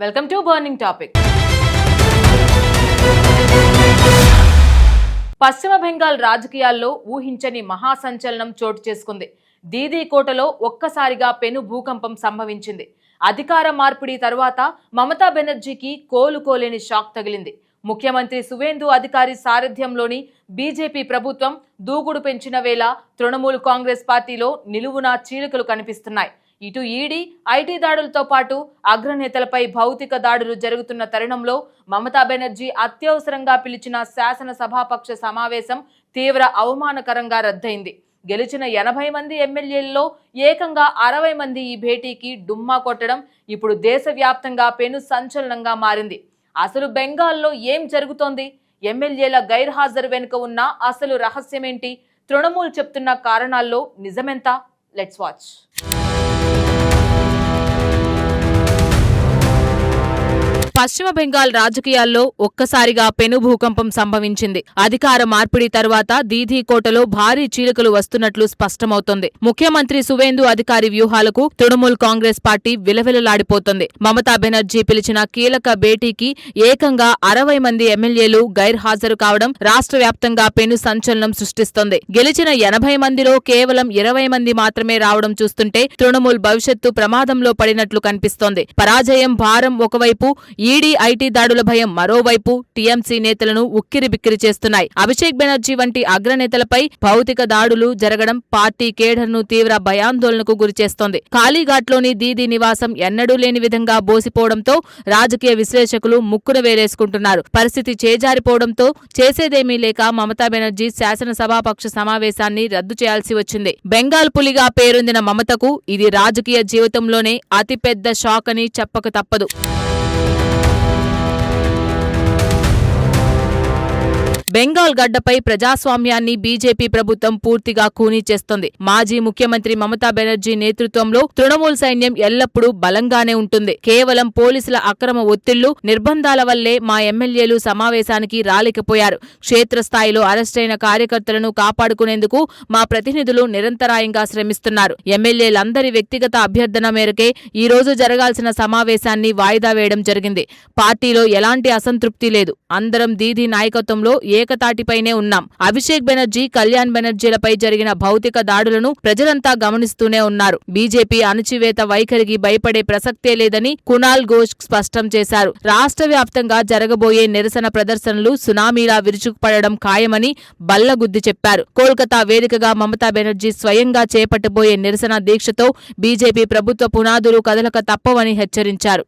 Welcome to burning topic. పశ్చిమ బెంగాల్ రాజకీయాల్లో ఊహించని మహాసంచలనం చోటు చేసుకుంది. దీదీ కోటలో ఒక్కసారిగా పెను భూకంపం సంభవించింది. అధికార మార్పిడి తర్వాత మమతా బెనర్జీకి కోలుకోలేని షాక్ తగిలింది. ముఖ్యమంత్రి సువేందు అధికారి సారథ్యంలోని బీజేపీ ప్రభుత్వం దూకుడు పెంచిన వేళ తృణమూల్ కాంగ్రెస్ పార్టీలో నిలువునా చీలికలు కనిపిస్తున్నాయి. ఇటు ఈడీ, ఐటీ దాడులతో పాటు అగ్రనేతలపై భౌతిక దాడులు జరుగుతున్న తరుణంలో మమతా బెనర్జీ అత్యవసరంగా పిలిచిన శాసనసభాపక్ష సమావేశం తీవ్ర అవమానకరంగా రద్దయింది. గెలిచిన 80 మంది ఎమ్మెల్యేల్లో ఏకంగా 60 మంది ఈ భేటీకి డుమ్మా కొట్టడం ఇప్పుడు దేశవ్యాప్తంగా పెను సంచలనంగా మారింది. అసలు బెంగాల్లో ఏం జరుగుతోంది? ఎమ్మెల్యేల గైర్హాజరు వెనుక ఉన్న అసలు రహస్యమేంటి? తృణమూల్ చెప్తున్న కారణాల్లో నిజమెంత? Let's watch. పశ్చిమ బెంగాల్ రాజకీయాల్లో ఒక్కసారిగా పెను భూకంపం సంభవించింది. అధికార మార్పిడి తర్వాత దీదీ కోటలో భారీ చీలికలు వస్తున్నట్లు స్పష్టమవుతోంది. ముఖ్యమంత్రి సువేందు అధికారి వ్యూహాలకు తృణమూల్ కాంగ్రెస్ పార్టీ విలవిలలాడిపోతోంది. మమతా బెనర్జీ పిలిచిన కీలక భేటీకి ఏకంగా 60 మంది ఎమ్మెల్యేలు గైర్హాజరు కావడం రాష్ట్ర వ్యాప్తంగా పెను సంచలనం సృష్టిస్తోంది. గెలిచిన 80 మందిలో కేవలం 20 మంది మాత్రమే రావడం చూస్తుంటే తృణమూల్ భవిష్యత్తు ప్రమాదంలో పడినట్లు కనిపిస్తోంది. పరాజయం భారం ఒకవైపు, ఈడీ, ఐటీ దాడుల భయం మరోవైపు టీఎంసీ నేతలను ఉక్కిరిబిక్కిరి చేస్తున్నాయి. అభిషేక్ బెనర్జీ వంటి అగ్రనేతలపై భౌతిక దాడులు జరగడం పార్టీ కేడర్ను తీవ్ర భయాందోళనకు గురిచేస్తోంది. కాళీఘాట్లోని దీదీ నివాసం ఎన్నడూ లేని విధంగా బోసిపోవడంతో రాజకీయ విశ్లేషకులు ముక్కున వేలేసుకుంటున్నారు. పరిస్థితి చేజారిపోవడంతో చేసేదేమీ లేక మమతా బెనర్జీ శాసనసభాపక్ష సమావేశాన్ని రద్దు చేయాల్సి వచ్చింది. బెంగాల్ పులిగా పేరొందిన మమతకు ఇది రాజకీయ జీవితంలోనే అతిపెద్ద షాక్ అని చెప్పక తప్పదు. బెంగాల్ గడ్డపై ప్రజాస్వామ్యాన్ని బీజేపీ ప్రభుత్వం పూర్తిగా ఖూనీ చేస్తోంది. మాజీ ముఖ్యమంత్రి మమతా బెనర్జీ నేతృత్వంలో తృణమూల్ సైన్యం ఎల్లప్పుడూ బలంగానే ఉంటుంది. కేవలం పోలీసుల అక్రమ ఒత్తిళ్లు, నిర్బంధాల వల్లే మా ఎమ్మెల్యేలు సమావేశానికి రాలేకపోయారు. క్షేత్రస్థాయిలో అరెస్టైన కార్యకర్తలను కాపాడుకునేందుకు మా ప్రతినిధులు నిరంతరాయంగా శ్రమిస్తున్నారు. ఎమ్మెల్యేలందరి వ్యక్తిగత అభ్యర్థన మేరకే ఈ రోజు జరగాల్సిన సమావేశాన్ని వాయిదా వేయడం జరిగింది. పార్టీలో ఎలాంటి అసంతృప్తి లేదు. అందరం దీదీ నాయకత్వంలో ఏకతాటిపైనే ఉన్నాం. అభిషేక్ బెనర్జీ, కళ్యాణ్ బెనర్జీలపై జరిగిన భౌతిక దాడులను ప్రజలంతా గమనిస్తూనే ఉన్నారు. బీజేపీ అణచివేత వైఖరికి భయపడే ప్రసక్తే లేదని కునాల్ ఘోష్ స్పష్టం చేశారు. రాష్ట్ర వ్యాప్తంగా జరగబోయే నిరసన ప్రదర్శనలు సునామీలా విరుచుకుపడడం ఖాయమని బల్లగుద్ది చెప్పారు. కోల్కతా వేదికగా మమతా బెనర్జీ స్వయంగా చేపట్టబోయే నిరసన దీక్షతో బీజేపీ ప్రభుత్వ పునాదులు కదలక తప్పవని హెచ్చరించారు.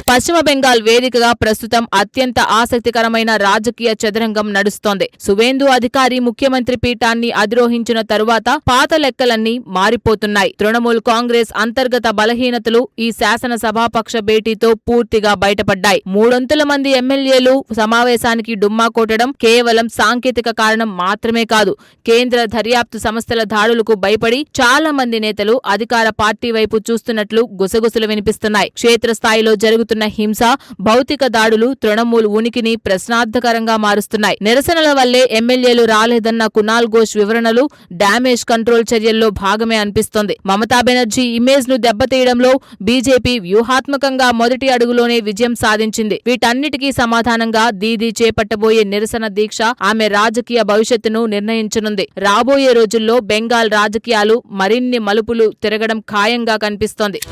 పశ్చిమ బెంగాల్ వేదికగా ప్రస్తుతం అత్యంత ఆసక్తికరమైన రాజకీయ చదరంగం నడుస్తోంది. సువేందు అధికారి ముఖ్యమంత్రి పీఠాన్ని అధిరోహించిన తరువాత పాత లెక్కలన్నీ మారిపోతున్నాయి. తృణమూల్ కాంగ్రెస్ అంతర్గత బలహీనతలు ఈ శాసనసభాపక్ష భేటీతో పూర్తిగా బయటపడ్డాయి. 300 మంది ఎమ్మెల్యేలు సమావేశానికి డుమ్మా కొట్టడం కేవలం సాంకేతిక కారణం మాత్రమే కాదు. కేంద్ర దర్యాప్తు సంస్థల దాడులకు భయపడి చాలా మంది నేతలు అధికార పార్టీ వైపు చూస్తున్నట్లు గుసగుసలు వినిపిస్తున్నాయి. క్షేత్రస్థాయిలో జరుగుతున్న హింస, భౌతిక దాడులు తృణమూల్ ఉనికిని ప్రశ్నార్థకరంగా మారుస్తున్నాయి. నిరసనల వల్లే ఎమ్మెల్యేలు రాలేదన్న కునాల్ ఘోష్ వివరణలు డ్యామేజ్ కంట్రోల్ చర్యల్లో భాగమే అనిపిస్తోంది. మమతా బెనర్జీ ఇమేజ్ ను దెబ్బతీయడంలో బీజేపీ వ్యూహాత్మకంగా మొదటి అడుగులోనే విజయం సాధించింది. వీటన్నిటికీ సమాధానంగా దీదీ చేపట్టబోయే నిరసన దీక్ష ఆమె రాజకీయ భవిష్యత్తును నిర్ణయించనుంది. రాబోయే రోజుల్లో బెంగాల్ రాజకీయాలు మరిన్ని మలుపులు తిరగడం ఖాయంగా కనిపిస్తోంది.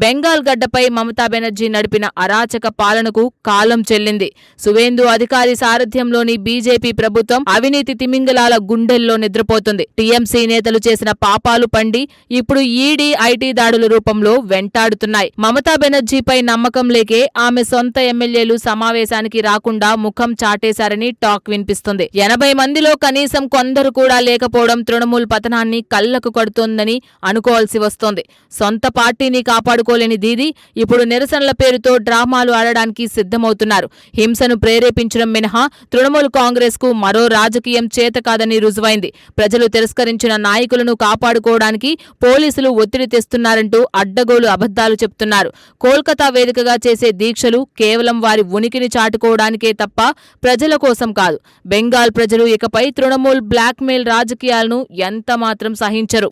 బెంగాల్ గడ్డపై మమతా బెనర్జీ నడిపిన అరాచక పాలనకు కాలం చెల్లింది. సువేందు అధికారి సారథ్యంలోని బీజేపీ ప్రభుత్వం అవినీతి తిమింగలాల గుండెల్లో నిద్రపోతుంది. టీఎంసీ నేతలు చేసిన పాపాలు పండి ఇప్పుడు ఈడీ, ఐటీ దాడుల రూపంలో వెంటాడుతున్నాయి. మమతా బెనర్జీపై నమ్మకం లేకే ఆమె సొంత ఎమ్మెల్యేలు సమావేశానికి రాకుండా ముఖం చాటేశారని టాక్ వినిపిస్తుంది. 80 మందిలో కనీసం కొందరు కూడా లేకపోవడం తృణమూల్ పతనాన్ని కళ్లకు కడుతోందని అనుకోవాల్సి వస్తోంది. సొంత పార్టీని కాపాడుకు తట్టుకోలేని దీదీ ఇప్పుడు నిరసనల పేరుతో డ్రామాలు ఆడడానికి సిద్ధమవుతున్నారు. హింసను ప్రేరేపించడం మినహా తృణమూల్ కాంగ్రెస్ కు మరో రాజకీయం చేత కాదని రుజువైంది. ప్రజలు తిరస్కరించిన నాయకులను కాపాడుకోవడానికి పోలీసులు ఒత్తిడి తెస్తున్నారంటూ అడ్డగోలు అబద్ధాలు చెప్తున్నారు. కోల్కతా వేదికగా చేసే దీక్షలు కేవలం వారి ఉనికిని చాటుకోవడానికే తప్ప ప్రజల కోసం కాదు. బెంగాల్ ప్రజలు ఇకపై తృణమూల్ బ్లాక్మెయిల్ రాజకీయాలను ఎంత మాత్రం సహించరు.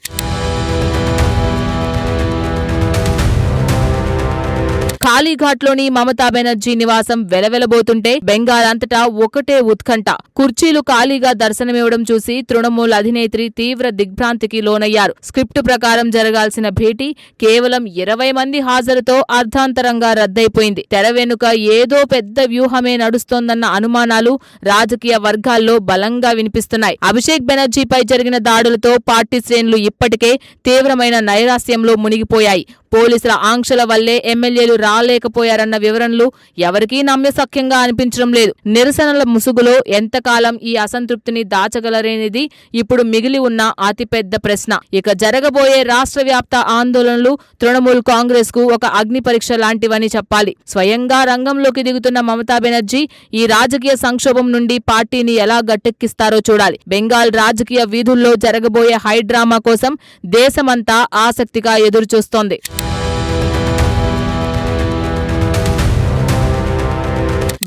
కాళీఘాట్లోని మమతా బెనర్జీ నివాసం వెలవెలబోతుంటే బెంగాల్ అంతటా ఒకటే ఉత్కంఠ. కుర్చీలు ఖాళీగా దర్శనమివ్వడం చూసి తృణమూల్ అధినేత్రి తీవ్ర దిగ్భ్రాంతికి లోనయ్యారు. స్క్రిప్టు ప్రకారం జరగాల్సిన భేటీ కేవలం 20 మంది హాజరుతో అర్ధాంతరంగా రద్దయిపోయింది. తెర వెనుక ఏదో పెద్ద వ్యూహమే నడుస్తోందన్న అనుమానాలు రాజకీయ వర్గాల్లో బలంగా వినిపిస్తున్నాయి. అభిషేక్ బెనర్జీపై జరిగిన దాడులతో పార్టీ శ్రేణులు ఇప్పటికే తీవ్రమైన నైరాస్యంలో మునిగిపోయాయి. పోలీసుల ఆంక్షల వల్లే ఎమ్మెల్యేలు రాలేకపోయారన్న వివరణలు ఎవరికీ నమ్మశక్యంగా అనిపించడం లేదు. నిరసనల ముసుగులో ఎంతకాలం ఈ అసంతృప్తిని దాచగలరనేది ఇప్పుడు మిగిలి ఉన్న అతిపెద్ద ప్రశ్న. ఇక జరగబోయే రాష్ట్ర వ్యాప్త ఆందోళనలు తృణమూల్ కాంగ్రెస్ కు ఒక అగ్ని పరీక్ష లాంటివని చెప్పాలి. స్వయంగా రంగంలోకి దిగుతున్న మమతా బెనర్జీ ఈ రాజకీయ సంక్షోభం నుండి పార్టీని ఎలా గట్టెక్కిస్తారో చూడాలి. బెంగాల్ రాజకీయ వీధుల్లో జరగబోయే హైడ్రామా కోసం దేశమంతా ఆసక్తిగా ఎదురుచూస్తోంది.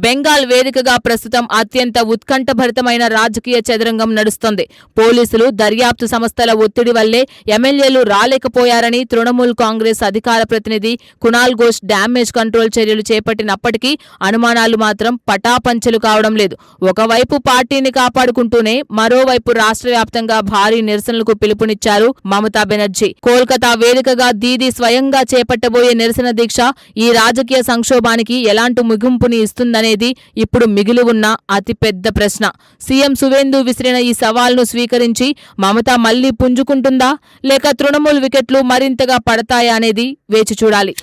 బెంగాల్ వేదికగా ప్రస్తుతం అత్యంత ఉత్కంఠభరితమైన రాజకీయ చదరంగం నడుస్తోంది. పోలీసులు, దర్యాప్తు సంస్థల ఒత్తిడి వల్లే ఎమ్మెల్యేలు రాలేకపోయారని తృణమూల్ కాంగ్రెస్ అధికార ప్రతినిధి కునాల్ ఘోష్ డ్యామేజ్ కంట్రోల్ చర్యలు చేపట్టినప్పటికీ అనుమానాలు మాత్రం పటాపంచలు కావడం లేదు. ఒకవైపు పార్టీని కాపాడుకుంటూనే మరోవైపు రాష్ట్ర వ్యాప్తంగా భారీ నిరసనలకు పిలుపునిచ్చారు మమతా బెనర్జీ. కోల్కతా వేదికగా దీదీ స్వయంగా చేపట్టబోయే నిరసన దీక్ష ఈ రాజకీయ సంక్షోభానికి ఎలాంటి ముగింపుని ఇస్తుందనే ఇప్పుడు మిగిలి ఉన్న అతిపెద్ద ప్రశ్న. సీఎం సువేందు విసిరిన ఈ సవాల్ను స్వీకరించి మమత మళ్లీ పుంజుకుంటుందా లేక తృణమూల్ వికెట్లు మరింతగా పడతాయా అనేది వేచి చూడాలి.